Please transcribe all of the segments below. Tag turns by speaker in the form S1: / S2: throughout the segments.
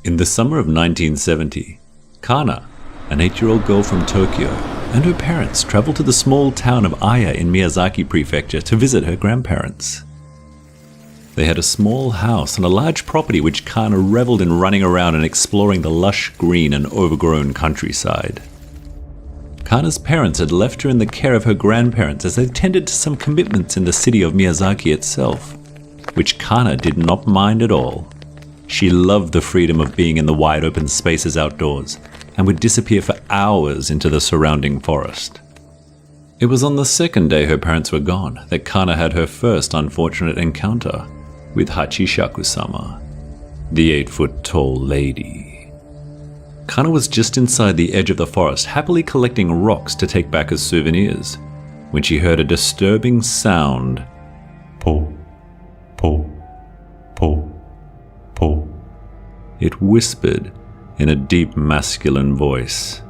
S1: In the summer of 1970, Kana, an 8-year-old girl from Tokyo, and her parents traveled to the small town of Aya in Miyazaki Prefecture to visit her grandparents. They had a small house and a large property which Kana reveled in running around and exploring the lush green and overgrown countryside. Kana's parents had left her in the care of her grandparents as they tended to some commitments in the city of Miyazaki itself, which Kana did not mind at all. She loved the freedom of being in the wide open spaces outdoors and would disappear for hours into the surrounding forest. It was on the second day her parents were gone that Kana had her first unfortunate encounter with Hachishaku-sama, the 8-foot-tall lady. Kana was just inside the edge of the forest, happily collecting rocks to take back as souvenirs, when she heard a disturbing sound. Po, po, po, po. It whispered in a deep masculine voice.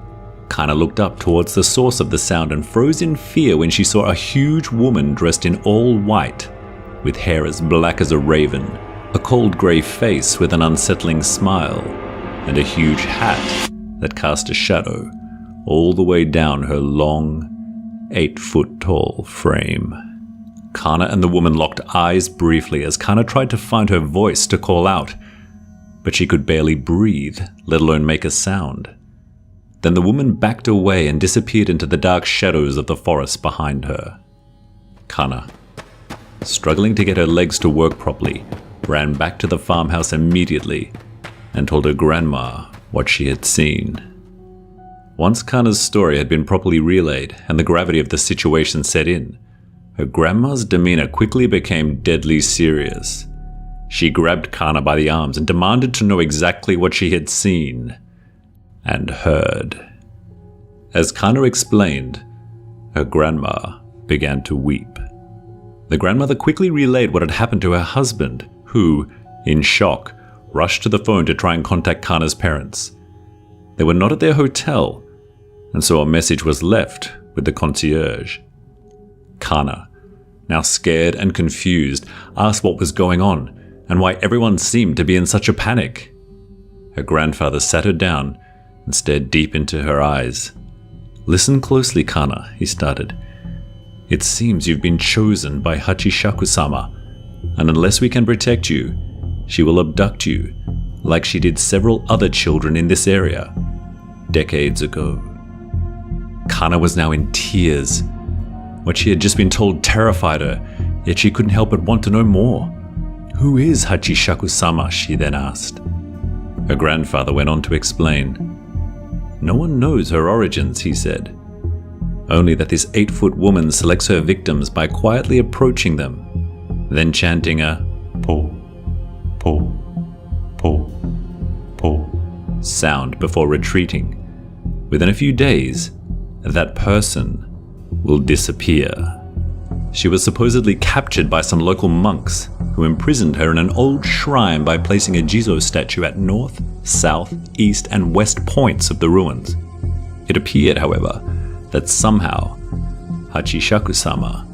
S1: Kana looked up towards the source of the sound and froze in fear when she saw a huge woman dressed in all white, with hair as black as a raven, a cold grey face with an unsettling smile, and a huge hat that cast a shadow all the way down her long, 8-foot-tall frame. Kana and the woman locked eyes briefly as Kana tried to find her voice to call out, but she could barely breathe, let alone make a sound. Then the woman backed away and disappeared into the dark shadows of the forest behind her. Kana, struggling to get her legs to work properly, ran back to the farmhouse immediately and told her grandma what she had seen. Once Kana's story had been properly relayed and the gravity of the situation set in, her grandma's demeanor quickly became deadly serious. She grabbed Kana by the arms and demanded to know exactly what she had seen and heard. As Kana explained, her grandma began to weep. The grandmother quickly relayed what had happened to her husband, who, in shock, rushed to the phone to try and contact Kana's parents. They were not at their hotel, and so a message was left with the concierge. Kana, now scared and confused, asked what was going on and why everyone seemed to be in such a panic. Her grandfather sat her down and stared deep into her eyes. "Listen closely, Kana," he started. "It seems you've been chosen by Hachishaku-sama, and unless we can protect you, she will abduct you, like she did several other children in this area, decades ago." Kana was now in tears. What she had just been told terrified her, yet she couldn't help but want to know more. "Who is Hachishaku-sama?" she then asked. Her grandfather went on to explain. "No one knows her origins," he said. "Only that this 8-foot woman selects her victims by quietly approaching them, then chanting a po, po, po, po sound before retreating. Within a few days, that person will disappear." She was supposedly captured by some local monks who imprisoned her in an old shrine by placing a Jizo statue at north, south, east, and west points of the ruins. It appeared, however, that somehow Hachishaku-sama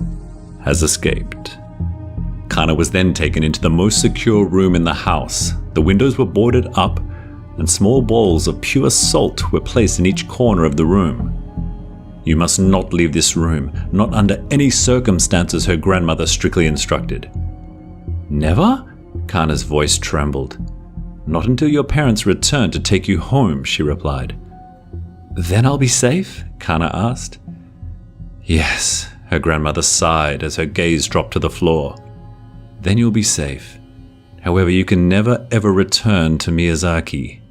S1: has escaped. Kana was then taken into the most secure room in the house. The windows were boarded up, and small balls of pure salt were placed in each corner of the room. "You must not leave this room, not under any circumstances," her grandmother strictly instructed. "Never?" Kana's voice trembled. "Not until your parents return to take you home," she replied. "Then I'll be safe?" Kana asked. "Yes," her grandmother sighed as her gaze dropped to the floor. "Then you'll be safe. However, you can never ever return to Miyazaki."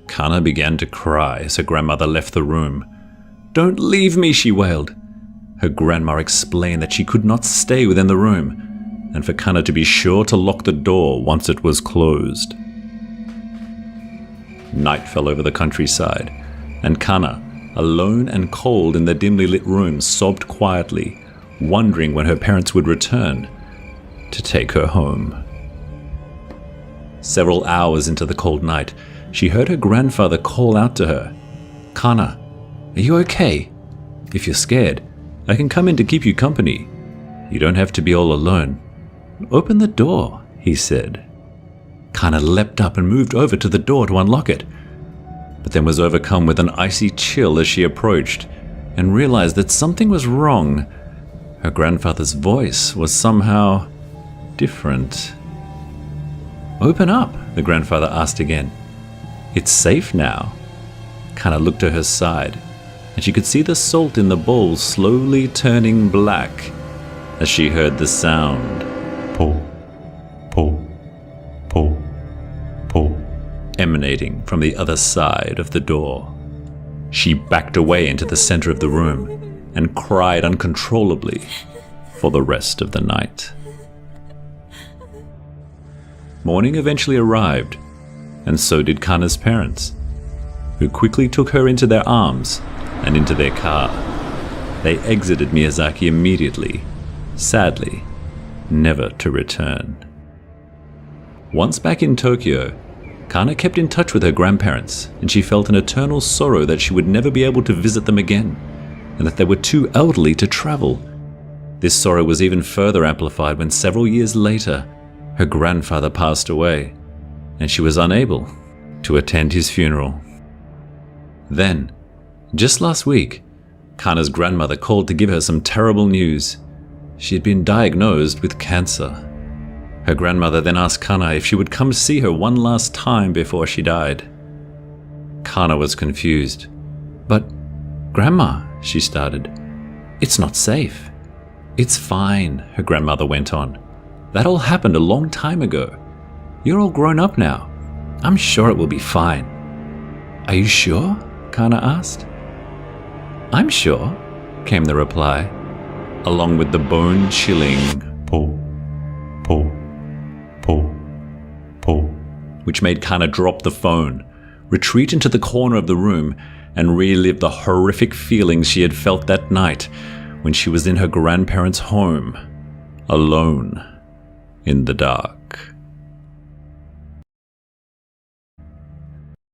S1: Kana began to cry as her grandmother left the room. "Don't leave me," she wailed. Her grandma explained that she could not stay within the room, and for Kana to be sure to lock the door once it was closed. Night fell over the countryside, and Kana, alone and cold in the dimly lit room, sobbed quietly, wondering when her parents would return to take her home. Several hours into the cold night, she heard her grandfather call out to her, "Kana, are you okay? If you're scared, I can come in to keep you company. You don't have to be all alone. Open the door," he said. Kana leapt up and moved over to the door to unlock it, but then was overcome with an icy chill as she approached and realized that something was wrong. Her grandfather's voice was somehow different. "Open up," the grandfather asked again. "It's safe now." Kana looked to her side, and she could see the salt in the bowl slowly turning black as she heard the sound, pull, pull, pull, pull, emanating from the other side of the door. She backed away into the center of the room and cried uncontrollably for the rest of the night. Morning eventually arrived, and so did Kana's parents, who quickly took her into their arms and into their car. They exited Miyazaki immediately, sadly, never to return. Once back in Tokyo, Kana kept in touch with her grandparents, and she felt an eternal sorrow that she would never be able to visit them again, and that they were too elderly to travel. This sorrow was even further amplified when several years later, her grandfather passed away, and she was unable to attend his funeral. Then, just last week, Kana's grandmother called to give her some terrible news. She had been diagnosed with cancer. Her grandmother then asked Kana if she would come see her one last time before she died. Kana was confused. "But, Grandma," she started, "it's not safe." "It's fine," her grandmother went on. "That all happened a long time ago. You're all grown up now. I'm sure it will be fine." "Are you sure?" Kana asked. "I'm sure," came the reply, along with the bone-chilling pull, pull, pull, pull, which made Kana drop the phone, retreat into the corner of the room, and relive the horrific feelings she had felt that night when she was in her grandparents' home, alone in the dark.